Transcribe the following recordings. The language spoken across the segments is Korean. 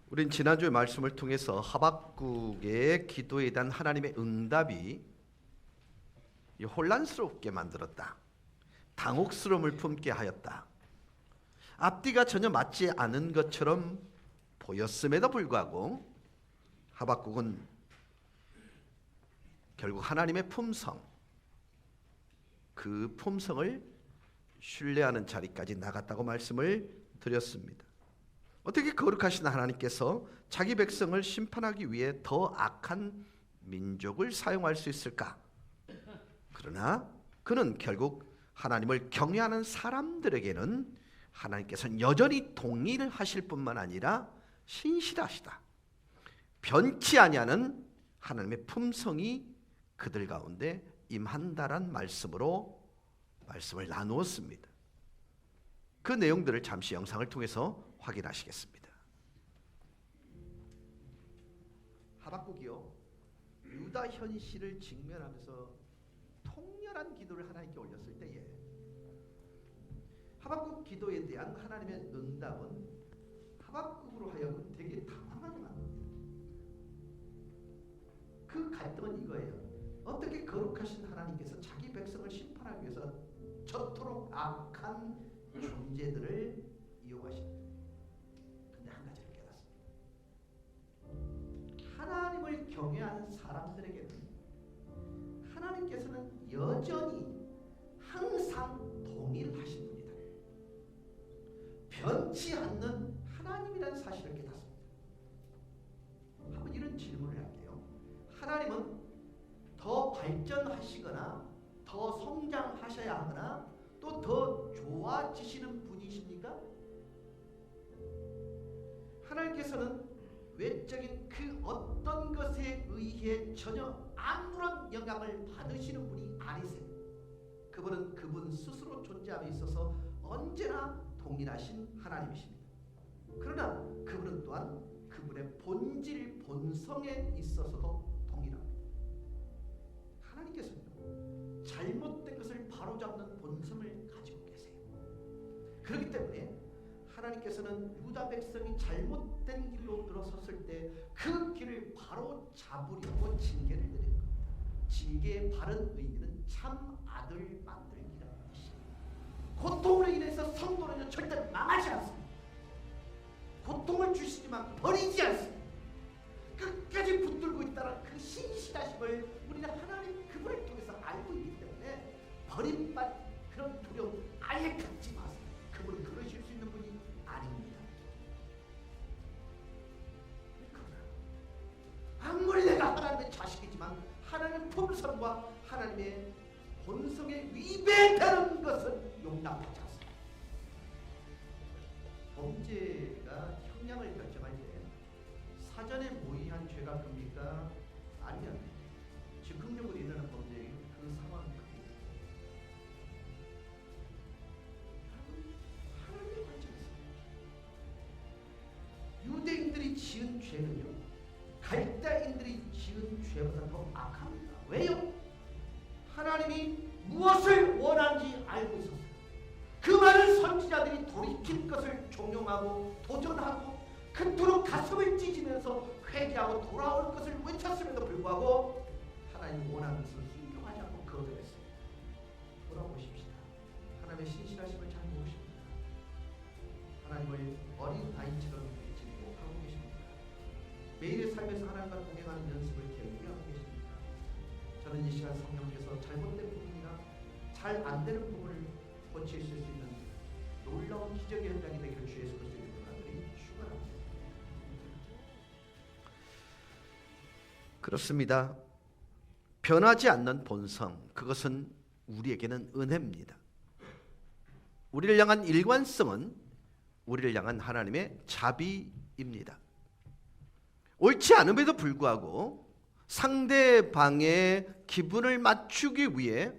우린 지난주의 말씀을 통해서 하박국의 기도에 대한 하나님의 응답이 혼란스럽게 만들었다. 당혹스러움을 품게 하였다. 앞뒤가 전혀 맞지 않은 것처럼 보였음에도 불구하고 하박국은 결국 하나님의 품성, 그 품성을 신뢰하는 자리까지 나갔다고 말씀을 드렸습니다. 어떻게 거룩하신 하나님께서 자기 백성을 심판하기 위해 더 악한 민족을 사용할 수 있을까? 그러나 그는 결국 하나님을 경외하는 사람들에게는 하나님께서는 여전히 동일하실 뿐만 아니라 신실하시다. 변치 아니하는 하나님의 품성이 그들 가운데 임한다란 말씀으로 말씀을 나누었습니다. 그 내용들을 잠시 영상을 통해서 확인하시겠습니다. 하박국이요, 유다 현실을 직면하면서 통렬한 기도를 하나님께 올렸을 때에 하박국 기도에 대한 하나님의 응답은 하박국으로 하여금 되게 당황하게 만듭니다. 그 갈등은 이거예요. 어떻게 거룩하신 하나님께서 자기 백성을 심판하기 위해서 저토록 악한 존재들을 이용하십니다. 근데 한 가지를 깨닫습니다. 하나님을 경외하는 사람들에게는 하나님께서는 여전히 항상 동일하신 분이다. 변치 않는 하나님이라는 사실을 깨닫습니다. 한번 이런 질문을 할게요. 하나님은 더 발전하시거나 더 성장하셔야 하거나 또 더 좋아지시는 분이십니까? 하나님께서는 외적인 그 어떤 것에 의해 전혀 아무런 영향을 받으시는 분이 아니세요. 그분은 그분 스스로 존재함에 있어서 언제나 동일하신 하나님이십니다. 그러나 그분은 또한 그분의 본질, 본성에 있어서도 동일합니다. 하나님께서는 잘못된 것을 바로잡는 본성을 가지고 계세요. 그렇기 때문에 하나님께서는 유다 백성이 잘못된 길로 들어섰을 때 그 길을 바로 잡으려고 징계를 내린 겁니다. 징계의 바른 의미는 참 아들 만들기라는 것입니다. 고통으로 인해서 성도는 절대 망하지 않습니다. 고통을 주시지만 버리지 않습니다. 끝까지 붙들고 있다는 그 신실하심을 우리는 하나님 그분을 통해서 알고 있기 때문에 버림받 그런 두려움 아예 갖지 마세요. 그분은 그러실 수 있는 분이 아닙니다. 그러나 아무리 내가 하나님의 자식이지만 하나님의 품성과 하나님의 본성에 위배되는 것은 용납하지 않습니다. 범죄가 형량을 결정할 때 사전에 모의한 죄가 큽니까? 아니면 즉흥적으로 일어나는 범죄의 그 상황이 큽니까? 하나님의 관점에서 유대인들이 지은 죄는요, 갈대인들이 지은 죄보다 더 악합니다. 왜요? 하나님이 무엇을 원하는지 알고 있었어요. 그 많은 선지자들이 돌이킬 것을 종용하고 도전하고 그토록 가슴을 찢으면서 회개하고 돌아올 것을 외쳤음에도 불구하고 하나님 원하는 것을 순종하지 않고 거절했습니다. 돌아보십시다. 하나님의 신실하심을 잘 모르십니다. 하나님을 어린 아이처럼 믿고 하고 계십니다. 매일의 삶에서 하나님과 동행하는 연습을 계획하고 계십니다. 저는 이 시간 성령께서 잘못된 부분이나 잘 안 되는 부분을 고칠 수 있는 놀라운 기적의 현장이 되기를 주 예수 그리스도의 이름으로 축원합니다. 그렇습니다. 변하지 않는 본성, 그것은 우리에게는 은혜입니다. 우리를 향한 일관성은 우리를 향한 하나님의 자비입니다. 옳지 않음에도 불구하고 상대방의 기분을 맞추기 위해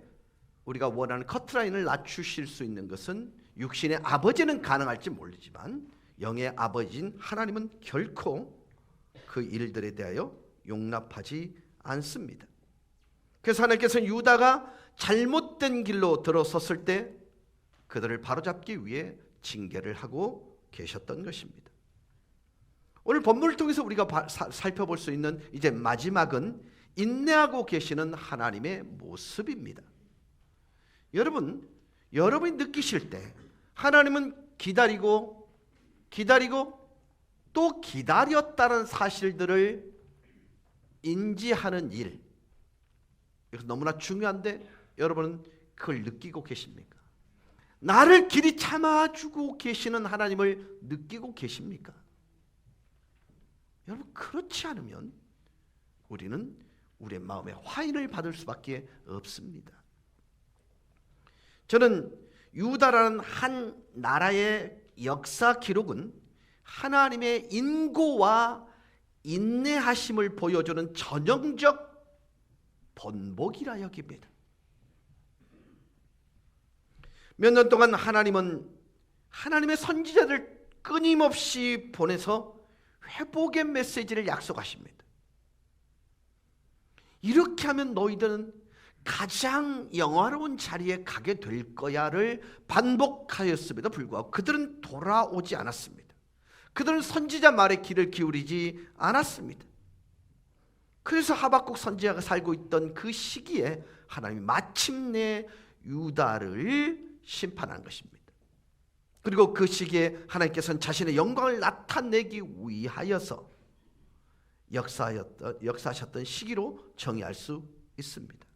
우리가 원하는 커트라인을 낮추실 수 있는 것은 육신의 아버지는 가능할지 모르지만 영의 아버지인 하나님은 결코 그 일들에 대하여 용납하지 않습니다. 그래서 하나님께서는 유다가 잘못된 길로 들어섰을 때 그들을 바로잡기 위해 징계를 하고 계셨던 것입니다. 오늘 본문을 통해서 우리가 살펴볼 수 있는 이제 마지막은 인내하고 계시는 하나님의 모습입니다. 여러분이 느끼실 때 하나님은 기다리고 또 기다렸다는 사실들을 인지하는 일, 이거 너무나 중요한데 여러분은 그걸 느끼고 계십니까? 나를 길이 참아주고 계시는 하나님을 느끼고 계십니까? 여러분, 그렇지 않으면 우리는 우리의 마음에 화인을 받을 수밖에 없습니다. 저는 유다라는 한 나라의 역사 기록은 하나님의 인고와 인내하심을 보여주는 전형적 본보기라 여깁니다. 몇 년 동안 하나님은 하나님의 선지자들 끊임없이 보내서 회복의 메시지를 약속하십니다. 이렇게 하면 너희들은 가장 영화로운 자리에 가게 될 거야를 반복하였음에도 불구하고 그들은 돌아오지 않았습니다. 그들은 선지자 말에 귀를 기울이지 않았습니다. 그래서 하박국 선지자가 살고 있던 그 시기에 하나님이 마침내 유다를 심판한 것입니다. 그리고 그 시기에 하나님께서는 자신의 영광을 나타내기 위하여서 역사하셨던 시기로 정의할 수 있습니다.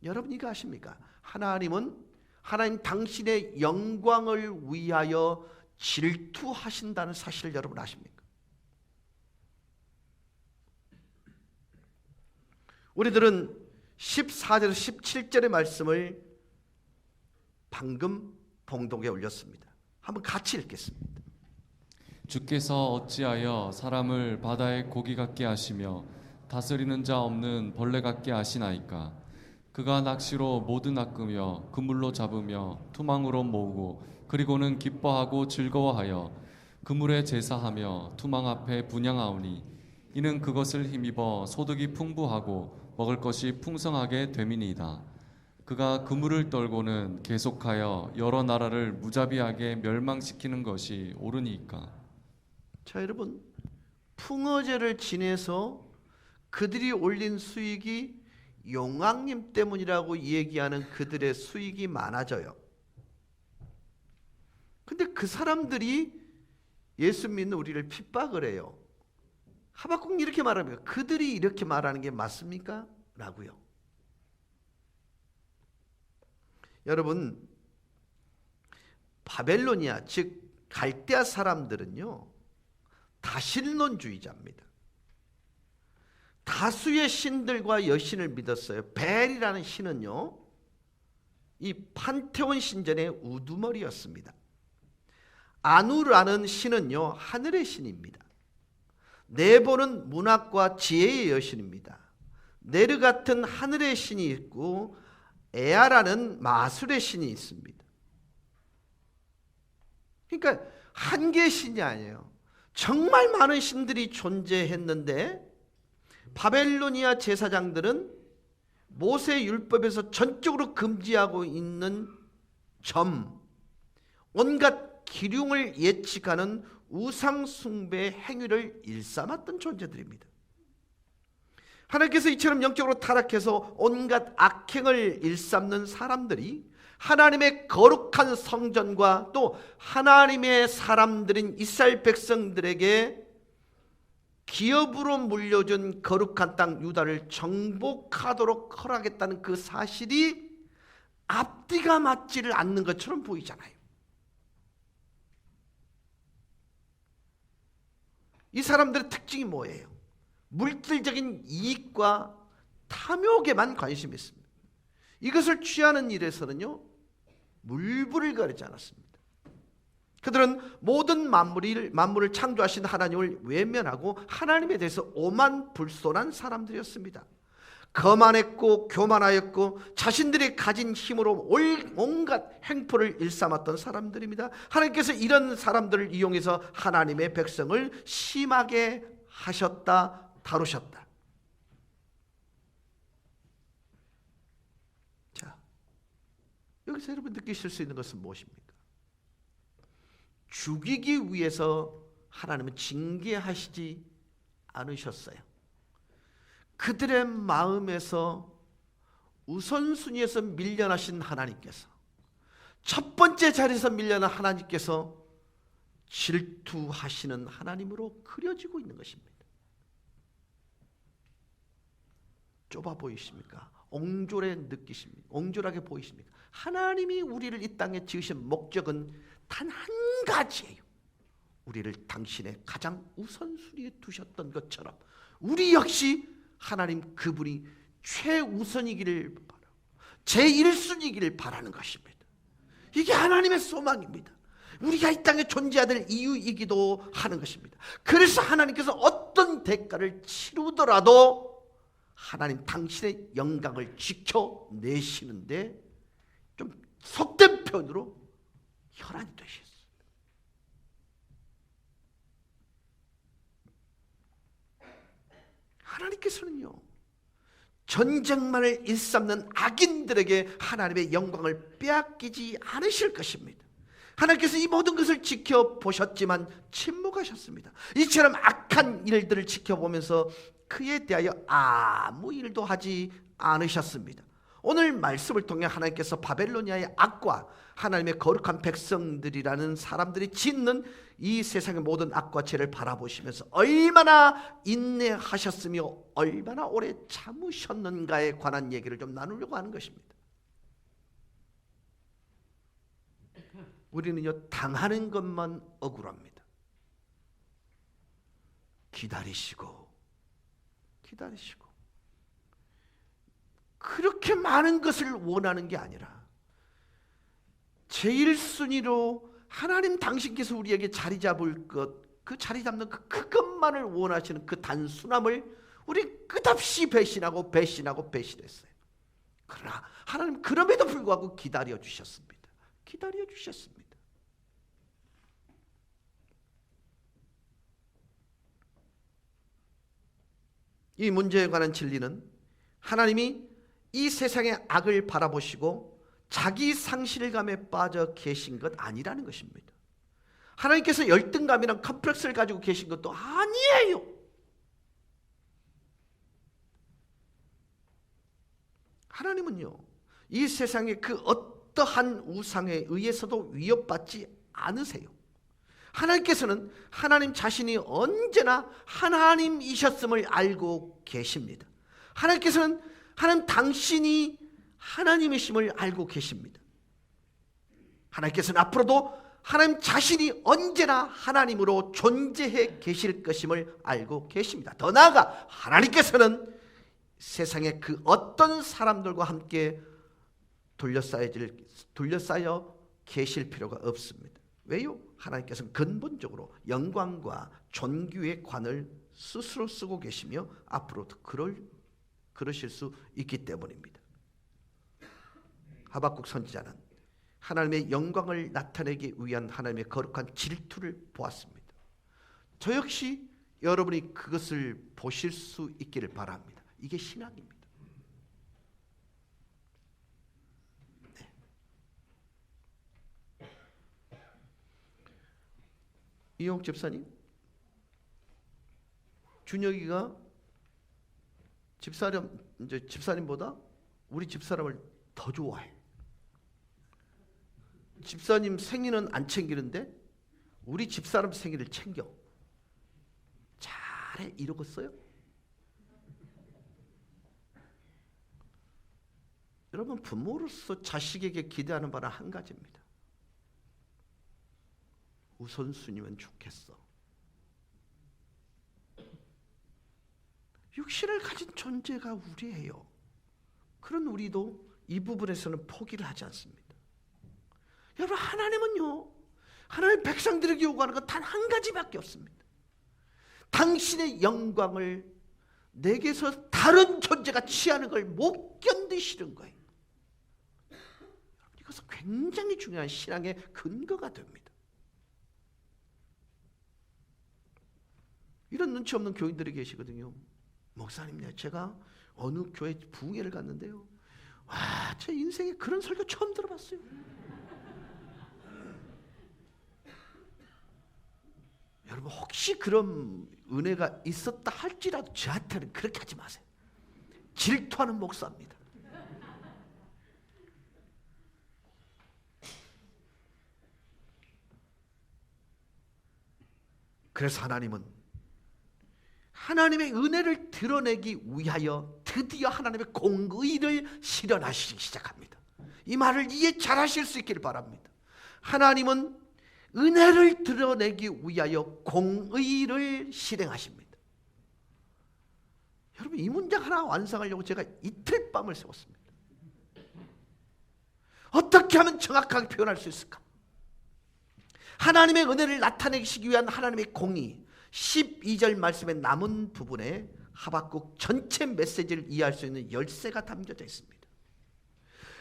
여러분, 이거 아십니까? 하나님 당신의 영광을 위하여 질투하신다는 사실을 여러분 아십니까? 우리들은 14절에서 17절의 말씀을 방금 봉독에 올렸습니다. 한번 같이 읽겠습니다. 주께서 어찌하여 사람을 바다의 고기 같게 하시며 다스리는 자 없는 벌레 같게 하시나이까? 그가 낚시로 모두 낚으며 그물로 잡으며 투망으로 모으고 그리고는 기뻐하고 즐거워하여 그물에 제사하며 투망 앞에 분향하오니 이는 그것을 힘입어 소득이 풍부하고 먹을 것이 풍성하게 됨이니이다. 그가 그물을 떨고는 계속하여 여러 나라를 무자비하게 멸망시키는 것이 옳으니까. 자, 여러분, 풍어제를 지내서 그들이 올린 수익이 용왕님 때문이라고 얘기하는 그들의 수익이 많아져요. 근데 그 사람들이 예수 믿는 우리를 핍박을 해요. 하박국이 이렇게 말합니다. 그들이 이렇게 말하는 게 맞습니까? 라고요. 여러분, 바벨로니아 즉 갈대아 사람들은요 다실론주의자입니다. 다수의 신들과 여신을 믿었어요. 벨이라는 신은요 이 판테온 신전의 우두머리였습니다. 아누라는 신은요 하늘의 신입니다. 네보는 문학과 지혜의 여신입니다. 네르 같은 하늘의 신이 있고 에아라는 마술의 신이 있습니다. 그러니까 한 개의 신이 아니에요. 정말 많은 신들이 존재했는데 바벨로니아 제사장들은 모세 율법에서 전적으로 금지하고 있는 온갖 기륭을 예측하는 우상 숭배 행위를 일삼았던 존재들입니다. 하나님께서 이처럼 영적으로 타락해서 온갖 악행을 일삼는 사람들이 하나님의 거룩한 성전과 또 하나님의 사람들인 이스라엘 백성들에게 기업으로 물려준 거룩한 땅 유다를 정복하도록 허락했다는 그 사실이 앞뒤가 맞지를 않는 것처럼 보이잖아요. 이 사람들의 특징이 뭐예요? 물질적인 이익과 탐욕에만 관심이 있습니다. 이것을 취하는 일에서는요 물불을 가리지 않았습니다. 그들은 모든 만물을 창조하신 하나님을 외면하고 하나님에 대해서 오만불손한 사람들이었습니다. 거만했고 교만하였고 자신들이 가진 힘으로 온갖 행포를 일삼았던 사람들입니다. 하나님께서 이런 사람들을 이용해서 하나님의 백성을 심하게 하셨다, 다루셨다. 자, 여기서 여러분 느끼실 수 있는 것은 무엇입니까? 죽이기 위해서 하나님은 징계하시지 않으셨어요. 그들의 마음에서 우선순위에서 밀려나신 하나님께서, 첫 번째 자리에서 밀려난 하나님께서 질투하시는 하나님으로 그려지고 있는 것입니다. 좁아 보이십니까? 옹졸하게 보이십니까? 하나님이 우리를 이 땅에 지으신 목적은 단 한 가지예요. 우리를 당신의 가장 우선순위에 두셨던 것처럼 우리 역시 하나님 그분이 최우선이기를 바라고 제1순위이기를 바라는 것입니다. 이게 하나님의 소망입니다. 우리가 이 땅에 존재해야 될 이유이기도 하는 것입니다. 그래서 하나님께서 어떤 대가를 치르더라도 하나님 당신의 영광을 지켜내시는데 좀 속된 표현으로 혈안이 되셨어요. 하나님께서는요, 전쟁만을 일삼는 악인들에게 하나님의 영광을 빼앗기지 않으실 것입니다. 하나님께서 이 모든 것을 지켜보셨지만 침묵하셨습니다. 이처럼 악한 일들을 지켜보면서 그에 대하여 아무 일도 하지 않으셨습니다. 오늘 말씀을 통해 하나님께서 바벨로니아의 악과 하나님의 거룩한 백성들이라는 사람들이 짓는 이 세상의 모든 악과 죄를 바라보시면서 얼마나 인내하셨으며 얼마나 오래 참으셨는가에 관한 얘기를 좀 나누려고 하는 것입니다. 우리는요, 당하는 것만 억울합니다. 기다리시고 그렇게 많은 것을 원하는 게 아니라 제1순위로 하나님 당신께서 우리에게 자리 잡을 것, 그 자리 잡는 그것만을 원하시는 그 단순함을 우리 끝없이 배신하고 배신했어요. 그러나 하나님 그럼에도 불구하고 기다려 주셨습니다. 이 문제에 관한 진리는 하나님이 이 세상의 악을 바라보시고 자기 상실감에 빠져 계신 것 아니라는 것입니다. 하나님께서 열등감이나 컴플렉스를 가지고 계신 것도 아니에요. 하나님은요, 이 세상의 그 어떠한 우상에 의해서도 위협받지 않으세요. 하나님께서는 하나님 자신이 언제나 하나님이셨음을 알고 계십니다. 하나님께서는 하나님 당신이 하나님이심을 알고 계십니다. 하나님께서는 앞으로도 하나님 자신이 언제나 하나님으로 존재해 계실 것임을 알고 계십니다. 더 나아가 하나님께서는 세상의 그 어떤 사람들과 함께 둘러싸여 계실 필요가 없습니다. 왜요? 하나님께서는 근본적으로 영광과 존귀의 관을 스스로 쓰고 계시며 앞으로도 그러실 수 있기 때문입니다. 하박국 선지자는 하나님의 영광을 나타내기 위한 하나님의 거룩한 질투를 보았습니다. 저 역시 여러분이 그것을 보실 수 있기를 바랍니다. 이게 신앙입니다. 네. 이용 집사님, 준혁이가 집사님보다 우리 집사람을 더 좋아해. 집사님 생일은 안 챙기는데 우리 집사람 생일을 챙겨. 잘해. 이러겠어요? 여러분, 부모로서 자식에게 기대하는 바는 한 가지입니다. 우선순위면 좋겠어. 육신을 가진 존재가 우리예요. 그런 우리도 이 부분에서는 포기를 하지 않습니다. 여러분, 하나님은요, 하나님 백성들에게 요구하는 건 단 한 가지밖에 없습니다. 당신의 영광을 내게서 다른 존재가 취하는 걸 못 견디시는 거예요. 이것은 굉장히 중요한 신앙의 근거가 됩니다. 이런 눈치 없는 교인들이 계시거든요. 목사님, 제가 어느 교회 부흥회를 갔는데요, 와, 제 인생에 그런 설교 처음 들어봤어요. 여러분 혹시 그런 은혜가 있었다 할지라도 저한테는 그렇게 하지 마세요. 질투하는 목사입니다. 그래서 하나님은 하나님의 은혜를 드러내기 위하여 드디어 하나님의 공의를 실현하시기 시작합니다. 이 말을 이해 잘 하실 수 있기를 바랍니다. 하나님은 은혜를 드러내기 위하여 공의를 실행하십니다. 여러분 이 문장 하나 완성하려고 제가 이틀 밤을 새웠습니다. 어떻게 하면 정확하게 표현할 수 있을까? 하나님의 은혜를 나타내시기 위한 하나님의 공의, 12절 말씀의 남은 부분에 하박국 전체 메시지를 이해할 수 있는 열쇠가 담겨져 있습니다.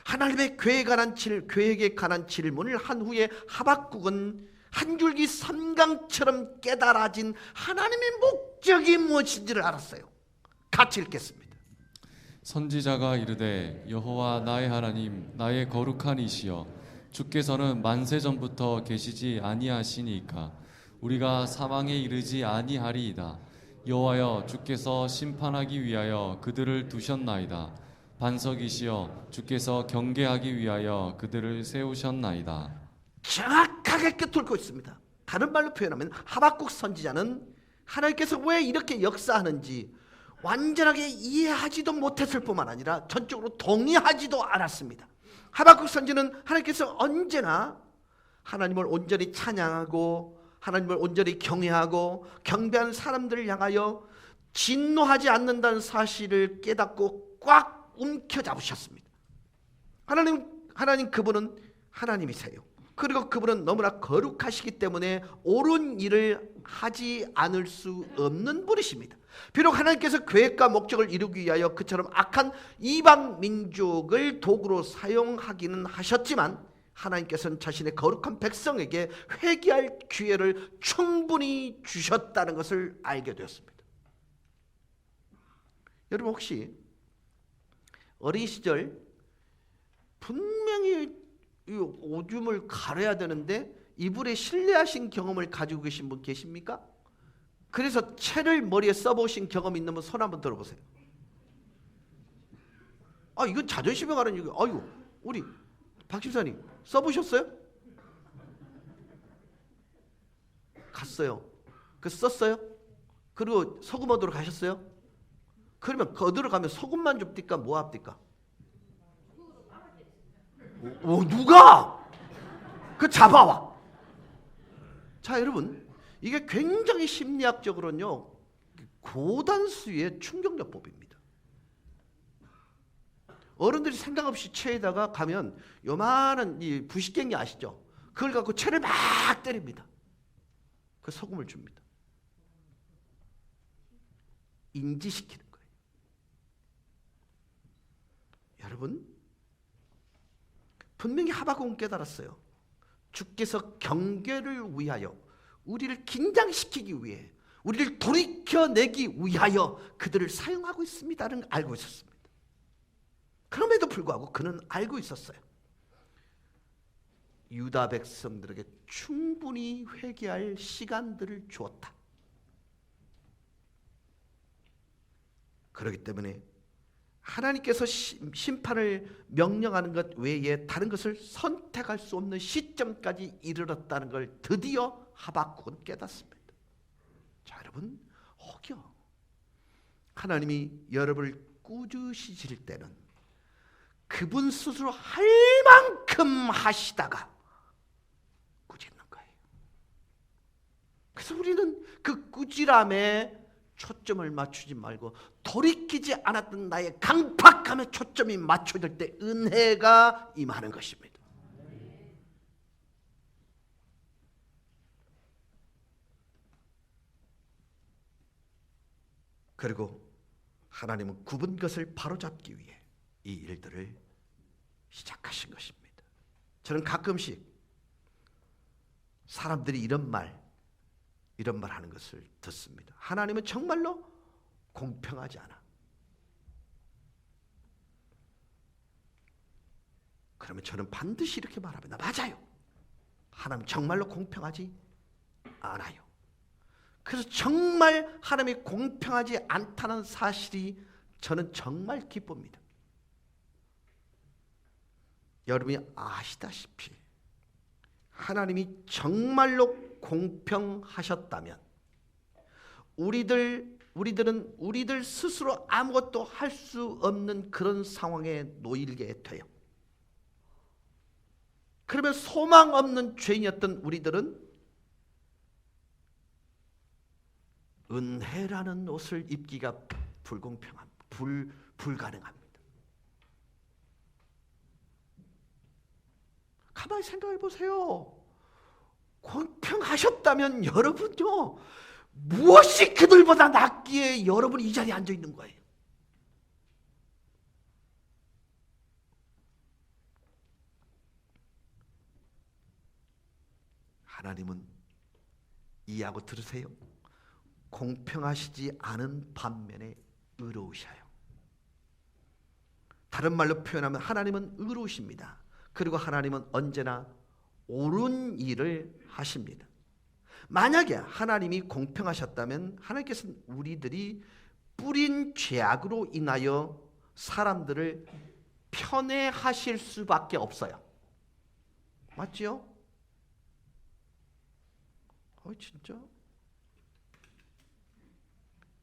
하나님의 계획에 관한 질문을 한 후에 하박국은 한 줄기 삼강처럼 깨달아진 하나님의 목적이 무엇인지를 알았어요. 같이 읽겠습니다. 선지자가 이르되 여호와 나의 하나님 나의 거룩한 이시여 주께서는 만세 전부터 계시지 아니하시니까 우리가 사망에 이르지 아니하리이다. 여호와여 주께서 심판하기 위하여 그들을 두셨나이다. 반석이시여 주께서 경계하기 위하여 그들을 세우셨나이다. 정확하게 꿰뚫고 있습니다. 다른 말로 표현하면 하박국 선지자는 하나님께서 왜 이렇게 역사하는지 완전하게 이해하지도 못했을 뿐만 아니라 전적으로 동의하지도 않았습니다. 하박국 선지는 하나님께서 언제나 하나님을 온전히 찬양하고 하나님을 온전히 경외하고 경배하는 사람들을 향하여 진노하지 않는다는 사실을 깨닫고 꽉 움켜잡으셨습니다. 하나님 그분은 하나님이세요. 그리고 그분은 너무나 거룩하시기 때문에 옳은 일을 하지 않을 수 없는 분이십니다. 비록 하나님께서 계획과 목적을 이루기 위하여 그처럼 악한 이방 민족을 도구로 사용하기는 하셨지만 하나님께서는 자신의 거룩한 백성에게 회개할 기회를 충분히 주셨다는 것을 알게 되었습니다. 여러분 혹시 어린 시절 분명히 이 오줌을 가려야 되는데 이불에 실내하신 경험을 가지고 계신 분 계십니까? 그래서 채를 머리에 써보신 경험 있는 분 손 한번 들어보세요. 아 이건 자존심에 가는 얘기. 아유 우리 박 집사님 써보셨어요? 갔어요. 그 썼어요? 그리고 소금 얻으러 가셨어요? 그러면 얻으러 가면 소금만 줍니까? 뭐 합니까? 누가? 그 잡아와. 자 여러분 이게 굉장히 심리학적으로는요 고단수의 충격요법입니다. 어른들이 생각 없이 채에다가 가면 요만한 이 부식갱이 아시죠? 그걸 갖고 채를 막 때립니다. 그 소금을 줍니다. 인지시키는 거예요. 여러분 분명히 하박국은 깨달았어요. 주께서 경계를 위하여 우리를 긴장시키기 위해 우리를 돌이켜내기 위하여 그들을 사용하고 있습니다를 알고 있었습니다. 그럼에도 불구하고 그는 알고 있었어요. 유다 백성들에게 충분히 회개할 시간들을 주었다. 그렇기 때문에 하나님께서 심판을 명령하는 것 외에 다른 것을 선택할 수 없는 시점까지 이르렀다는 걸 드디어 하박국은 깨닫습니다. 자 여러분 혹여 하나님이 여러분을 꾸짖으실 때는 그분 스스로 할 만큼 하시다가 꾸짖는 거예요. 그래서 우리는 그 꾸지람에 초점을 맞추지 말고 돌이키지 않았던 나의 강팍함에 초점이 맞춰질 때 은혜가 임하는 것입니다. 그리고 하나님은 굽은 것을 바로잡기 위해 이 일들을 시작하신 것입니다. 저는 가끔씩 사람들이 이런 말 하는 것을 듣습니다. 하나님은 정말로 공평하지 않아. 그러면 저는 반드시 이렇게 말합니다. 맞아요. 하나님 정말로 공평하지 않아요. 그래서 정말 하나님이 공평하지 않다는 사실이 저는 정말 기쁩니다. 여러분이 아시다시피 하나님이 정말로 공평하셨다면 우리들은 우리들 스스로 아무것도 할 수 없는 그런 상황에 놓이게 돼요. 그러면 소망 없는 죄인이었던 우리들은 은혜라는 옷을 입기가 불가능합니다. 가만히 생각해 보세요. 공평하셨다면 여러분요, 무엇이 그들보다 낫기에 여러분이 이 자리에 앉아 있는 거예요. 하나님은 이해하고 들으세요. 공평하시지 않은 반면에 의로우셔요. 다른 말로 표현하면 하나님은 의로우십니다. 그리고 하나님은 언제나 옳은 일을 하십니다. 만약에 하나님이 공평하셨다면 하나님께서는 우리들이 뿌린 죄악으로 인하여 사람들을 편애하실 수밖에 없어요. 맞지요? 진짜?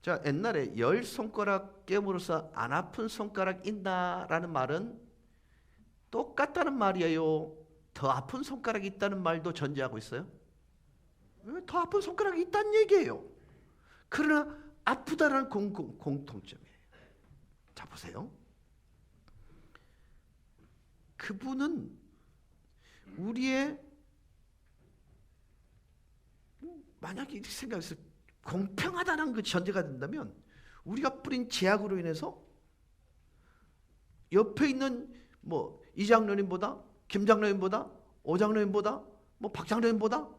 자, 옛날에 10손가락 깨물어서 안 아픈 손가락 있나라는 말은 똑같다는 말이에요. 더 아픈 손가락이 있다는 말도 전제하고 있어요. 더 아픈 손가락이 있다는 얘기예요. 그러나 아프다라는 공통점이에요. 자, 보세요. 그분은 우리의, 만약에 이렇게 생각해서 공평하다는 그 전제가 된다면 우리가 뿌린 죄악으로 인해서 옆에 있는 이 장로님보다, 김 장로님보다, 오 장로님보다, 박 장로님보다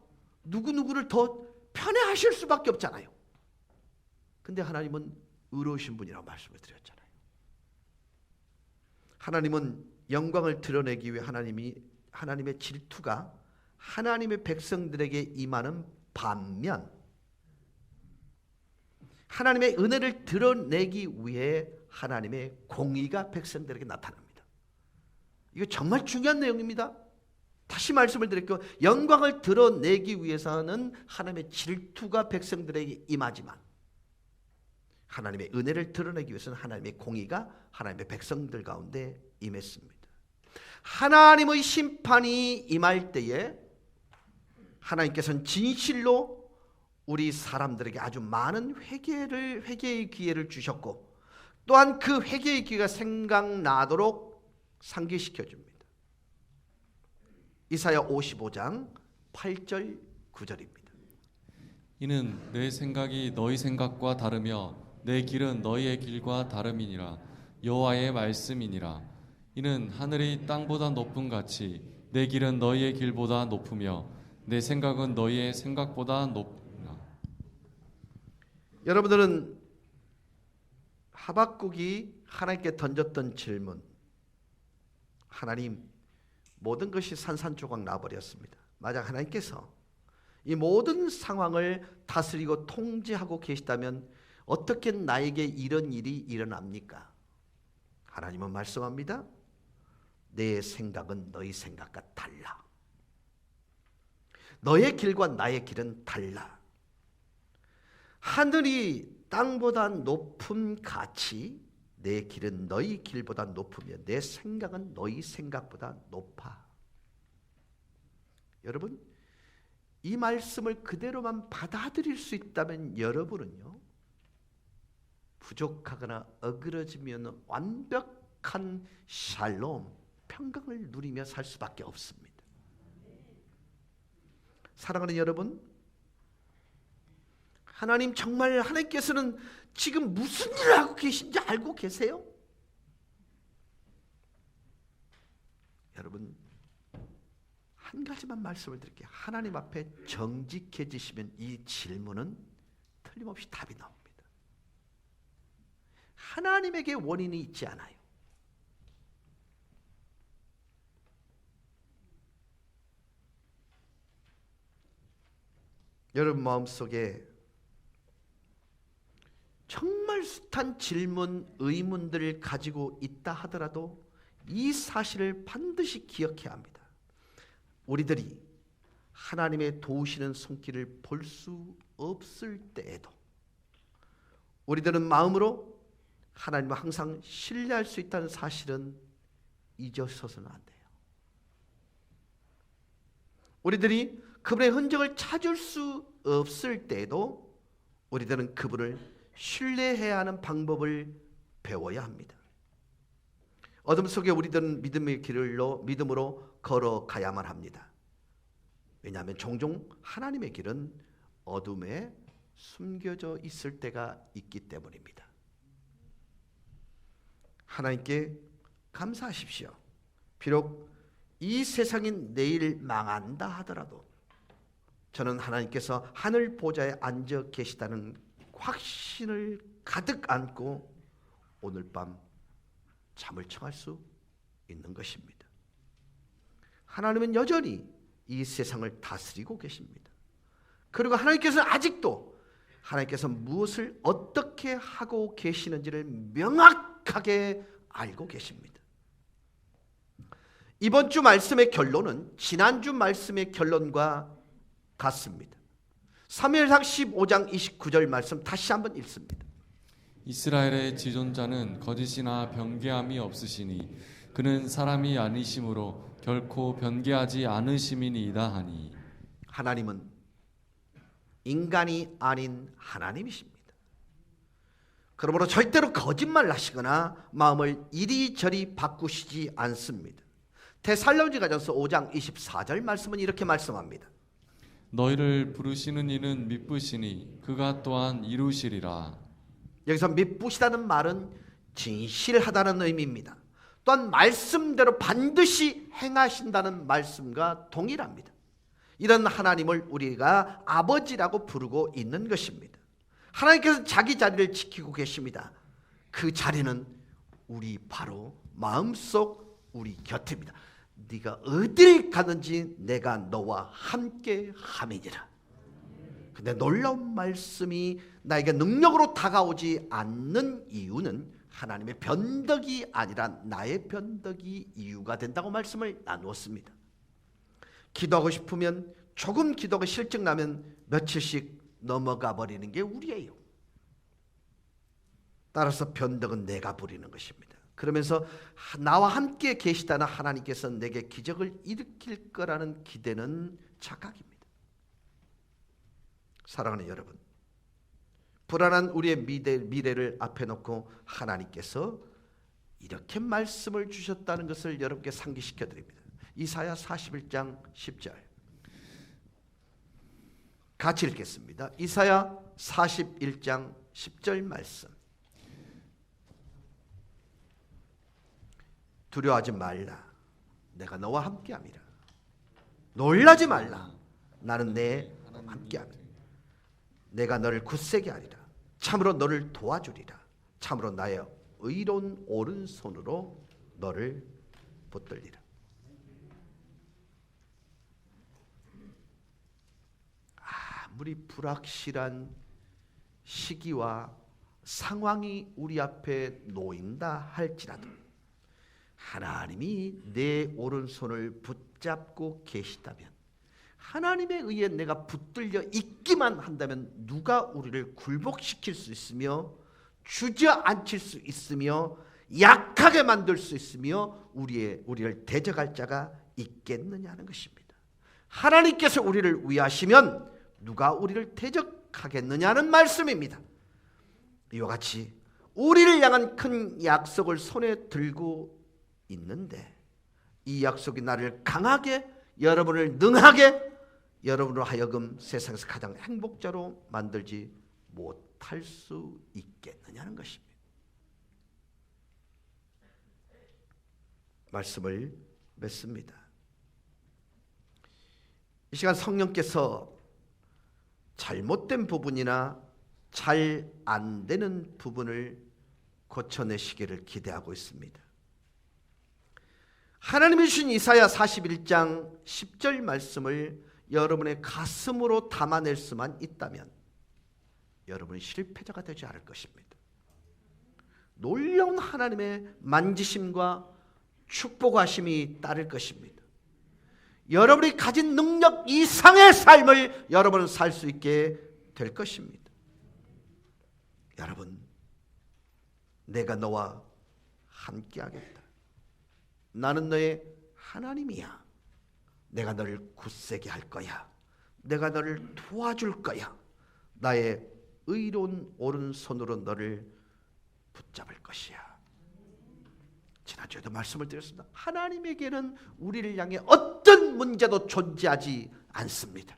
누구누구를 더 편애하실 수밖에 없잖아요. 근데 하나님은 의로우신 분이라고 말씀을 드렸잖아요. 하나님은 영광을 드러내기 위해 하나님의 질투가 하나님의 백성들에게 임하는 반면 하나님의 은혜를 드러내기 위해 하나님의 공의가 백성들에게 나타납니다. 이거 정말 중요한 내용입니다. 다시 말씀을 드릴게요. 영광을 드러내기 위해서는 하나님의 질투가 백성들에게 임하지만 하나님의 은혜를 드러내기 위해서는 하나님의 공의가 하나님의 백성들 가운데 임했습니다. 하나님의 심판이 임할 때에 하나님께서는 진실로 우리 사람들에게 아주 많은 회개의 기회를 주셨고 또한 그 회개의 기회가 생각나도록 상기시켜 줍니다. 이사야 55장 8절 9절입니다. 이는 내 생각이 너희 생각과 다르며 내 길은 너희의 길과 다름이니라. 여호와의 말씀이니라. 이는 하늘이 땅보다 높음 같이 내 길은 너희의 길보다 높으며 내 생각은 너희의 생각보다 높으나. 여러분들은 하박국이 하나님께 던졌던 질문, 하나님, 모든 것이 산산조각 나버렸습니다. 만약 하나님께서 이 모든 상황을 다스리고 통제하고 계시다면 어떻게 나에게 이런 일이 일어납니까? 하나님은 말씀합니다. 내 생각은 너희 생각과 달라. 너의 길과 나의 길은 달라. 하늘이 땅보다 높음 같이 내 길은 너희 길보다 높으며 내 생각은 너희 생각보다 높아. 여러분, 이 말씀을 그대로만 받아들일 수 있다면 여러분은요, 부족하거나 어그러지면 완벽한 샬롬, 평강을 누리며 살 수밖에 없습니다. 사랑하는 여러분, 하나님께서는 지금 무슨 일을 하고 계신지 알고 계세요? 여러분, 한 가지만 말씀을 드릴게요. 하나님 앞에 정직해지시면 이 질문은 틀림없이 답이 나옵니다. 하나님에게 원인이 있지 않아요. 여러분 마음속에 정말 숱한 질문, 의문들을 가지고 있다 하더라도 이 사실을 반드시 기억해야 합니다. 우리들이 하나님의 도우시는 손길을 볼 수 없을 때에도 우리들은 마음으로 하나님을 항상 신뢰할 수 있다는 사실은 잊어서는 안 돼요. 우리들이 그분의 흔적을 찾을 수 없을 때에도 우리들은 그분을 신뢰해야 하는 방법을 배워야 합니다. 어둠 속에 우리들은 믿음의 믿음으로 걸어가야만 합니다. 왜냐하면 종종 하나님의 길은 어둠에 숨겨져 있을 때가 있기 때문입니다. 하나님께 감사하십시오. 비록 이 세상이 내일 망한다 하더라도 저는 하나님께서 하늘 보좌에 앉아 계시다는 확신을 가득 안고 오늘 밤 잠을 청할 수 있는 것입니다. 하나님은 여전히 이 세상을 다스리고 계십니다. 그리고 하나님께서 아직도 하나님께서 무엇을 어떻게 하고 계시는지를 명확하게 알고 계십니다. 이번 주 말씀의 결론은 지난주 말씀의 결론과 같습니다. 사무엘상 15장 29절 말씀 다시 한번 읽습니다. 이스라엘의 지존자는 거짓이나 변개함이 없으시니 그는 사람이 아니심으로 결코 변개하지 않으심이니이다 하니. 하나님은 인간이 아닌 하나님이십니다. 그러므로 절대로 거짓말 하시거나 마음을 이리저리 바꾸시지 않습니다. 데살로니가전서 5장 24절 말씀은 이렇게 말씀합니다. 너희를 부르시는 이는 미쁘시니 그가 또한 이루시리라. 여기서 미쁘시다는 말은 진실하다는 의미입니다. 또한 말씀대로 반드시 행하신다는 말씀과 동일합니다. 이런 하나님을 우리가 아버지라고 부르고 있는 것입니다. 하나님께서 자기 자리를 지키고 계십니다. 그 자리는 우리 바로 마음속 우리 곁입니다. 네가 어딜 가든지 내가 너와 함께 함이니라. 근데 놀라운 말씀이 나에게 능력으로 다가오지 않는 이유는 하나님의 변덕이 아니라 나의 변덕이 이유가 된다고 말씀을 나누었습니다. 기도하고 싶으면 조금 기도가 실증나면 며칠씩 넘어가 버리는 게 우리예요. 따라서 변덕은 내가 부리는 것입니다. 그러면서 나와 함께 계시다는 하나님께서 내게 기적을 일으킬 거라는 기대는 착각입니다. 사랑하는 여러분, 불안한 우리의 미래를 앞에 놓고 하나님께서 이렇게 말씀을 주셨다는 것을 여러분께 상기시켜 드립니다. 이사야 41장 10절 같이 읽겠습니다. 이사야 41장 10절 말씀. 두려워하지 말라. 내가 너와 함께함이라. 놀라지 말라. 나는 내 함께함이라. 내가 너를 굳세게 하리라. 참으로 너를 도와주리라. 참으로 나의 의로운 오른손으로 너를 붙들리라. 아무리 불확실한 시기와 상황이 우리 앞에 놓인다 할지라도 하나님이 내 오른손을 붙잡고 계시다면, 하나님에 의해 내가 붙들려 있기만 한다면 누가 우리를 굴복시킬 수 있으며 주저앉힐 수 있으며 약하게 만들 수 있으며 우리를 대적할 자가 있겠느냐는 것입니다. 하나님께서 우리를 위하시면 누가 우리를 대적하겠느냐는 말씀입니다. 이와 같이 우리를 향한 큰 약속을 손에 들고 있는데 이 약속이 나를 강하게, 여러분을 능하게, 여러분으로 하여금 세상에서 가장 행복자로 만들지 못할 수 있겠느냐는 것입니다. 말씀을 맺습니다. 이 시간 성령께서 잘못된 부분이나 잘 안 되는 부분을 고쳐내시기를 기대하고 있습니다. 하나님이 주신 이사야 41장 10절 말씀을 여러분의 가슴으로 담아낼 수만 있다면 여러분이 실패자가 되지 않을 것입니다. 놀라운 하나님의 만지심과 축복하심이 따를 것입니다. 여러분이 가진 능력 이상의 삶을 여러분은 살 수 있게 될 것입니다. 여러분, 내가 너와 함께하겠다. 나는 너의 하나님이야. 내가 너를 굳세게 할 거야. 내가 너를 도와줄 거야. 나의 의로운 오른손으로 너를 붙잡을 것이야. 지난주에도 말씀을 드렸습니다. 하나님에게는 우리를 향해 어떤 문제도 존재하지 않습니다.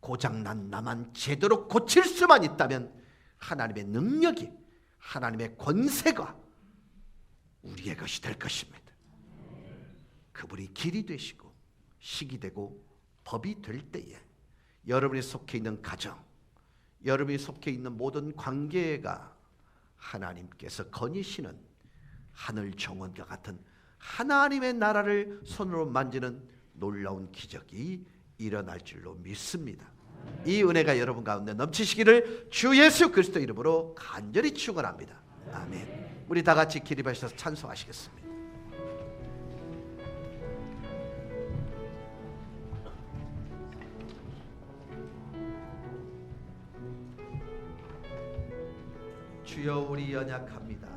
고장난 나만 제대로 고칠 수만 있다면 하나님의 능력이, 하나님의 권세가 우리의 것이 될 것입니다. 그분이 길이 되시고 식이 되고 법이 될 때에 여러분이 속해 있는 가정, 여러분이 속해 있는 모든 관계가 하나님께서 거니시는 하늘 정원과 같은 하나님의 나라를 손으로 만지는 놀라운 기적이 일어날 줄로 믿습니다. 이 은혜가 여러분 가운데 넘치시기를 주 예수 그리스도 이름으로 간절히 축원합니다. 아멘. 우리 다 같이 기립하셔서 찬송하시겠습니다. 주여, 우리 연약합니다.